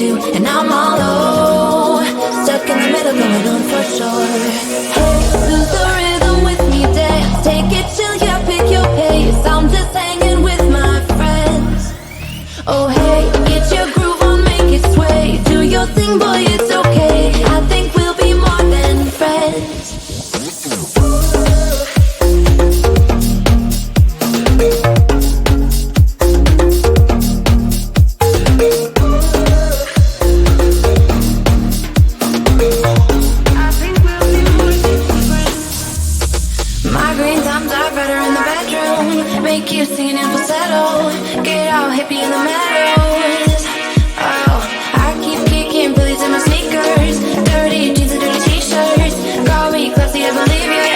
do, and I'm all low, stuck in the middle, going on for sure. Hey, lose the rhythm with me, dance, take it, chill, yeah, pick your pace. I'm just hanging with my friends. Oh hey, get your groove on, make it sway. Do your thing, boy, it's okay. I think we'll be more than friends. Make you singing in falsetto, get all hippie in the meadows. Oh, I keep kicking Billies in my sneakers, dirty jeans and dirty t-shirts. Call me classy, I believe you.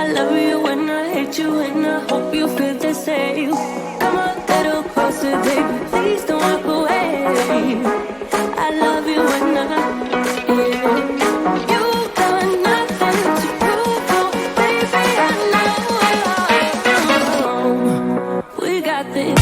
I love you when I hate you, and I hope you feel the same. Come a little closer, baby, please don't walk away. I love you when yeah. You got nothing to prove, oh, baby, I know. We got this.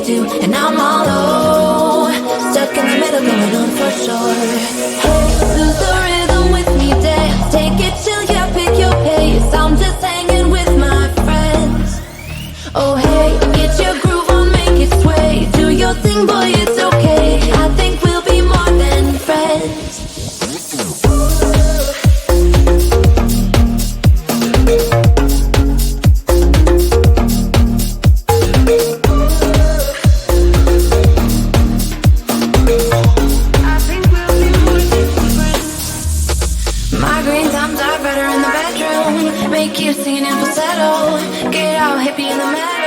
do, and I'm all low, stuck in the middle, going on for sure. Hey, lose the rhythm with me, dance, take it chill, yeah, pick your pace. I'm just hanging with my friends. Oh hey, get your groove on, make it sway. Do your thing, boy, it's okay. I think we'll be more than friends. Make you singing in falsetto. Get out, hippie in the meadow.